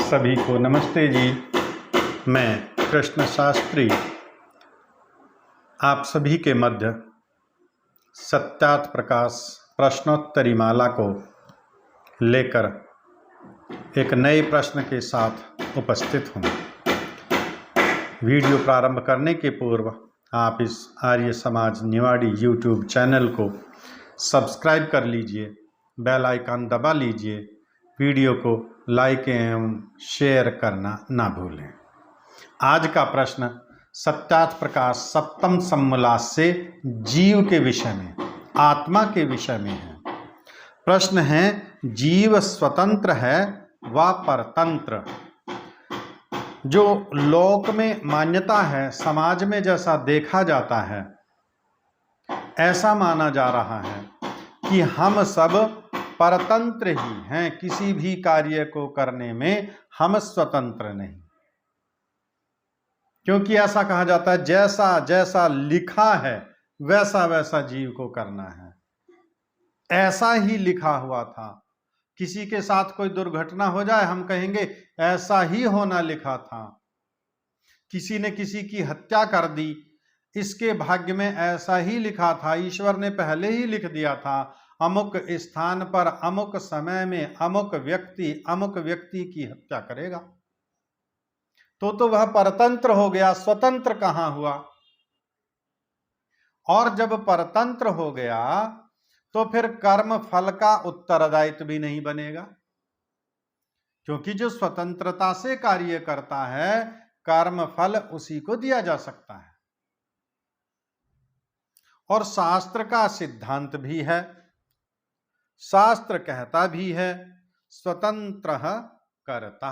सभी को नमस्ते जी। मैं कृष्ण शास्त्री आप सभी के मध्य सत्यार्थ प्रकाश प्रश्नोत्तरी माला को लेकर एक नए प्रश्न के साथ उपस्थित हूँ। वीडियो प्रारंभ करने के पूर्व आप इस आर्य समाज निवाड़ी यूट्यूब चैनल को सब्सक्राइब कर लीजिए, बेल आइकन दबा लीजिए, वीडियो को लाइक एवं शेयर करना ना भूलें। आज का प्रश्न सत्यार्थ प्रकाश सप्तम समोल्लास से जीव के विषय में, आत्मा के विषय में है। प्रश्न है, जीव स्वतंत्र है व परतंत्र? जो लोक में मान्यता है, समाज में जैसा देखा जाता है, ऐसा माना जा रहा है कि हम सब परतंत्र ही हैं, किसी भी कार्य को करने में हम स्वतंत्र नहीं। क्योंकि ऐसा कहा जाता है जैसा जैसा लिखा है वैसा वैसा जीव को करना है। ऐसा ही लिखा हुआ था। किसी के साथ कोई दुर्घटना हो जाए, हम कहेंगे ऐसा ही होना लिखा था। किसी ने किसी की हत्या कर दी, इसके भाग्य में ऐसा ही लिखा था, ईश्वर ने पहले ही लिख दिया था, अमुक स्थान पर अमुक समय में अमुक व्यक्ति की हत्या करेगा। तो वह परतंत्र हो गया, स्वतंत्र कहां हुआ? और जब परतंत्र हो गया तो फिर कर्म फल का उत्तरदायित्व भी नहीं बनेगा, क्योंकि जो स्वतंत्रता से कार्य करता है कर्म फल उसी को दिया जा सकता है। और शास्त्र का सिद्धांत भी है, शास्त्र कहता भी है स्वतंत्र कर्ता।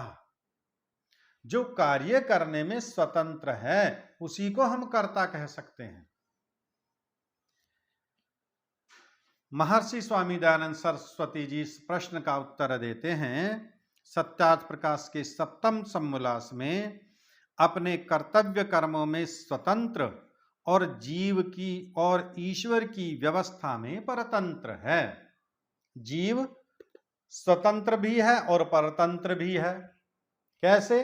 जो कार्य करने में स्वतंत्र है उसी को हम कर्ता कह सकते हैं। महर्षि स्वामी दयानंद सरस्वती जी इस प्रश्न का उत्तर देते हैं सत्यार्थ प्रकाश के सप्तम समोल्लास में, अपने कर्तव्य कर्मों में स्वतंत्र और जीव की और ईश्वर की व्यवस्था में परतंत्र है। जीव स्वतंत्र भी है और परतंत्र भी है। कैसे?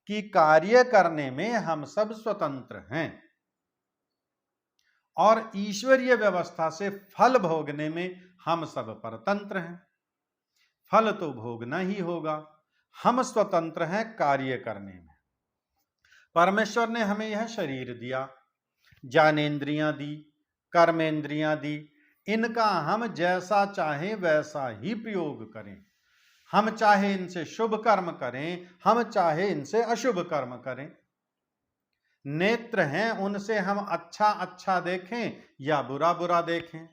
कि कार्य करने में हम सब स्वतंत्र हैं और ईश्वरीय व्यवस्था से फल भोगने में हम सब परतंत्र हैं। फल तो भोगना ही होगा, हम स्वतंत्र हैं कार्य करने में। परमेश्वर ने हमें यह शरीर दिया, ज्ञानेंद्रियां दी, कर्मेंद्रियां दी, इनका हम जैसा चाहे वैसा ही प्रयोग करें। हम चाहे इनसे शुभ कर्म करें, हम चाहे इनसे अशुभ कर्म करें। नेत्र हैं, उनसे हम अच्छा अच्छा देखें या बुरा बुरा देखें।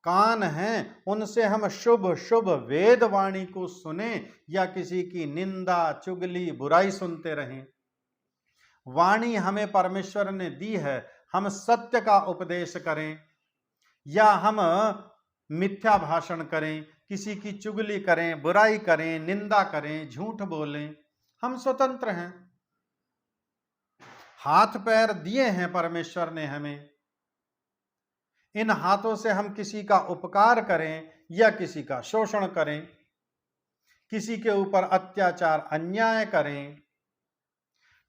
कान हैं, उनसे हम शुभ शुभ वेद वाणी को सुने या किसी की निंदा चुगली बुराई सुनते रहें। वाणी हमें परमेश्वर ने दी है, हम सत्य का उपदेश करें या हम मिथ्या भाषण करें, किसी की चुगली करें, बुराई करें, निंदा करें, झूठ बोलें, हम स्वतंत्र हैं। हाथ पैर दिए हैं परमेश्वर ने हमें, इन हाथों से हम किसी का उपकार करें या किसी का शोषण करें, किसी के ऊपर अत्याचार अन्याय करें।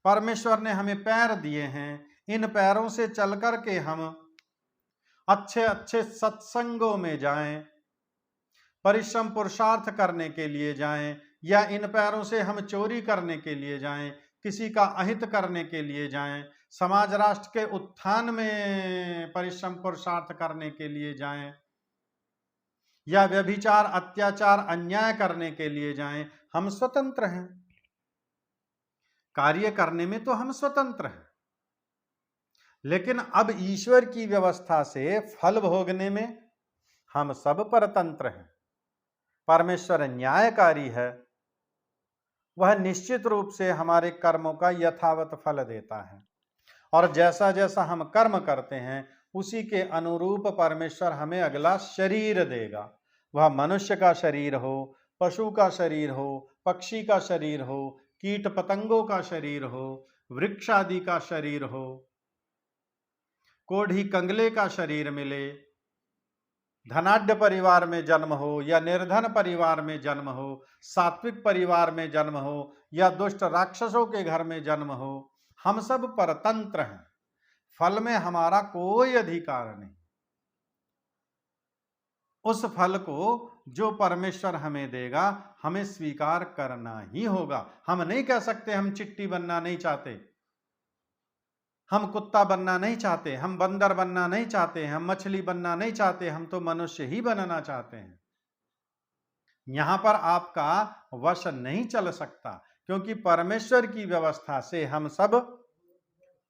परमेश्वर ने हमें पैर दिए हैं, इन पैरों से चल करके हम अच्छे अच्छे सत्संगों में जाएं, परिश्रम पुरुषार्थ करने के लिए जाएं, या इन पैरों से हम चोरी करने के लिए जाएं, किसी का अहित करने के लिए जाएं, समाज राष्ट्र के उत्थान में परिश्रम पुरुषार्थ करने के लिए जाएं, या व्यभिचार अत्याचार अन्याय करने के लिए जाएं, हम स्वतंत्र हैं। कार्य करने में तो हम स्वतंत्र हैं, लेकिन अब ईश्वर की व्यवस्था से फल भोगने में हम सब परतंत्र हैं। परमेश्वर न्यायकारी है, वह निश्चित रूप से हमारे कर्मों का यथावत फल देता है और जैसा जैसा हम कर्म करते हैं उसी के अनुरूप परमेश्वर हमें अगला शरीर देगा। वह मनुष्य का शरीर हो, पशु का शरीर हो, पक्षी का शरीर हो, कीट पतंगों का शरीर हो, वृक्ष आदि का शरीर हो, कोढ़ी कंगले का शरीर मिले, धनाढ्य परिवार में जन्म हो या निर्धन परिवार में जन्म हो, सात्विक परिवार में जन्म हो या दुष्ट राक्षसों के घर में जन्म हो, हम सब परतंत्र हैं। फल में हमारा कोई अधिकार नहीं। उस फल को जो परमेश्वर हमें देगा हमें स्वीकार करना ही होगा। हम नहीं कह सकते हम चिट्टी बनना नहीं चाहते, हम कुत्ता बनना नहीं चाहते, हम बंदर बनना नहीं चाहते, हम मछली बनना नहीं चाहते, हम तो मनुष्य ही बनना चाहते हैं। यहां पर आपका वश नहीं चल सकता, क्योंकि परमेश्वर की व्यवस्था से हम सब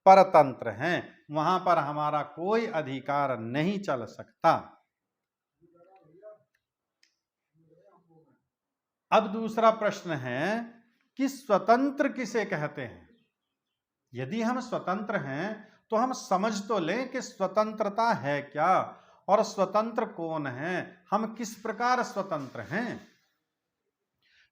परतंत्र हैं। वहां पर हमारा कोई अधिकार नहीं चल सकता। अब दूसरा प्रश्न है कि स्वतंत्र किसे कहते हैं। यदि हम स्वतंत्र हैं तो हम समझ तो लें कि स्वतंत्रता है क्या और स्वतंत्र कौन है, हम किस प्रकार स्वतंत्र हैं।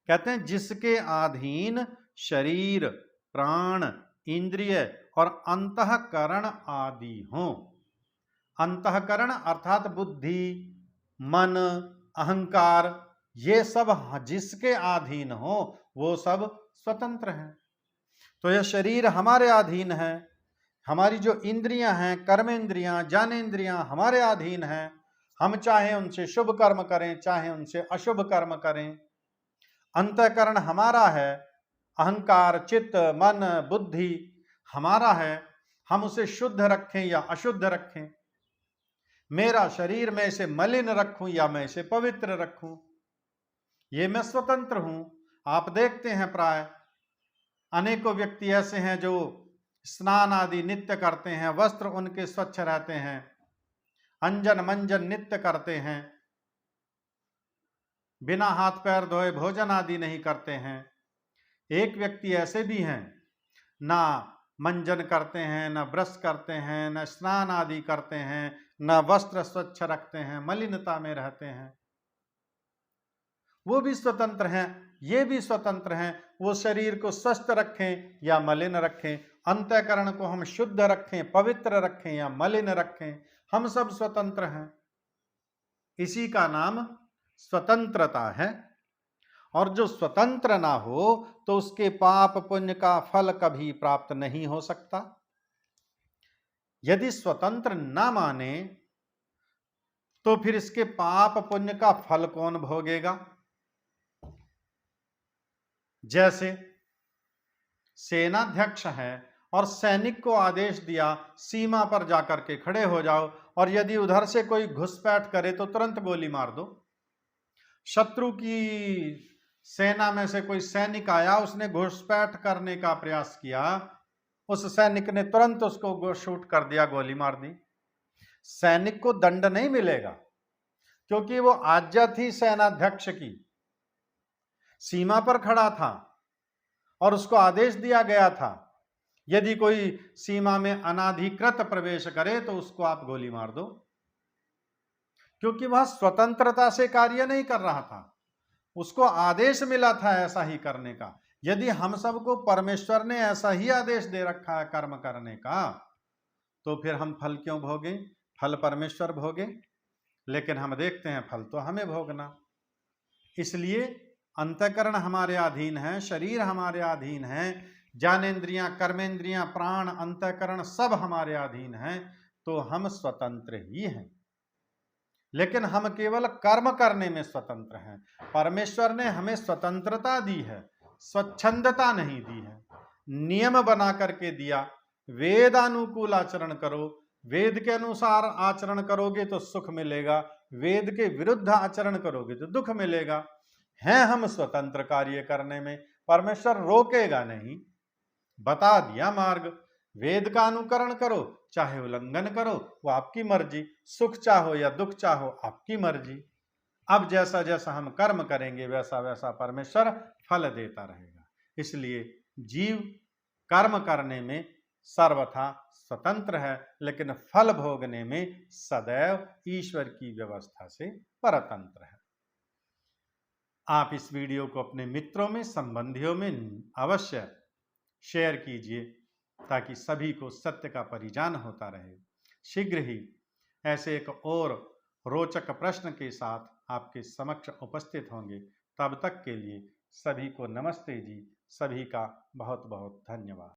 कहते हैं जिसके अधीन शरीर, प्राण, इंद्रिय और अंतःकरण आदि हों। अंतःकरण अर्थात बुद्धि, मन, अहंकार, ये सब जिसके अधीन हो वो सब स्वतंत्र हैं। तो यह शरीर हमारे अधीन है, हमारी जो इंद्रियां हैं, कर्मेंद्रियां, ज्ञानेंद्रियां हमारे अधीन हैं। हम चाहे उनसे शुभ कर्म करें, चाहे उनसे अशुभ कर्म करें। अंतःकरण हमारा है, अहंकार, चित्त, मन, बुद्धि हमारा है, हम उसे शुद्ध रखें या अशुद्ध रखें। मेरा शरीर मैं इसे मलिन रखूं या मैं इसे पवित्र रखूं, ये मैं स्वतंत्र हूं। आप देखते हैं प्राय अनेकों व्यक्ति ऐसे हैं जो स्नान आदि नित्य करते हैं, वस्त्र उनके स्वच्छ रहते हैं, अंजन मंजन नित्य करते हैं, बिना हाथ पैर धोए भोजन आदि नहीं करते हैं। एक व्यक्ति ऐसे भी हैं, ना मंजन करते हैं, न ब्रश करते हैं, न स्नान आदि करते हैं, न वस्त्र स्वच्छ रखते हैं, मलिनता में रहते हैं। वो भी स्वतंत्र हैं, ये भी स्वतंत्र हैं। वो शरीर को स्वस्थ रखें या मलिन रखें, अंतःकरण को हम शुद्ध रखें, पवित्र रखें या मलिन रखें, हम सब स्वतंत्र हैं। इसी का नाम स्वतंत्रता है। और जो स्वतंत्र ना हो तो उसके पाप पुण्य का फल कभी प्राप्त नहीं हो सकता। यदि स्वतंत्र ना माने तो फिर इसके पाप पुण्य का फल कौन भोगेगा। जैसे सेनाध्यक्ष है और सैनिक को आदेश दिया सीमा पर जाकर के खड़े हो जाओ, और यदि उधर से कोई घुसपैठ करे तो तुरंत गोली मार दो। शत्रु की सेना में से कोई सैनिक आया, उसने घुसपैठ करने का प्रयास किया, उस सैनिक ने तुरंत उसको शूट कर दिया, गोली मार दी। सैनिक को दंड नहीं मिलेगा, क्योंकि वो आज्ञा थी सेनाध्यक्ष की, सीमा पर खड़ा था और उसको आदेश दिया गया था यदि कोई सीमा में अनाधिकृत प्रवेश करे तो उसको आप गोली मार दो, क्योंकि वह स्वतंत्रता से कार्य नहीं कर रहा था, उसको आदेश मिला था ऐसा ही करने का। यदि हम सबको परमेश्वर ने ऐसा ही आदेश दे रखा है कर्म करने का, तो फिर हम फल क्यों भोगें। फल परमेश्वर भोगे, लेकिन हम देखते हैं फल तो हमें भोगना। इसलिए अंतःकरण हमारे अधीन है, शरीर हमारे अधीन है, ज्ञानेंद्रियां, कर्मेंद्रियां, प्राण, अंतःकरण सब हमारे अधीन हैं, तो हम स्वतंत्र ही हैं। लेकिन हम केवल कर्म करने में स्वतंत्र हैं। परमेश्वर ने हमें स्वतंत्रता दी है, स्वच्छंदता नहीं दी है। नियम बना करके दिया, वेदानुकूल आचरण करो, वेद के अनुसार आचरण करोगे तो सुख मिलेगा, वेद के विरुद्ध आचरण करोगे तो दुख मिलेगा। हैं हम स्वतंत्र कार्य करने में, परमेश्वर रोकेगा नहीं, बता दिया मार्ग। वेद का अनुकरण करो चाहे उल्लंघन करो, वो आपकी मर्जी, सुख चाहो या दुख चाहो आपकी मर्जी। अब जैसा जैसा हम कर्म करेंगे वैसा वैसा परमेश्वर फल देता रहेगा। इसलिए जीव कर्म करने में सर्वथा स्वतंत्र है, लेकिन फल भोगने में सदैव ईश्वर की व्यवस्था से परतंत्र है। आप इस वीडियो को अपने मित्रों में, संबंधियों में अवश्य शेयर कीजिए, ताकि सभी को सत्य का परिज्ञान होता रहे। शीघ्र ही ऐसे एक और रोचक प्रश्न के साथ आपके समक्ष उपस्थित होंगे। तब तक के लिए सभी को नमस्ते जी। सभी का बहुत बहुत धन्यवाद।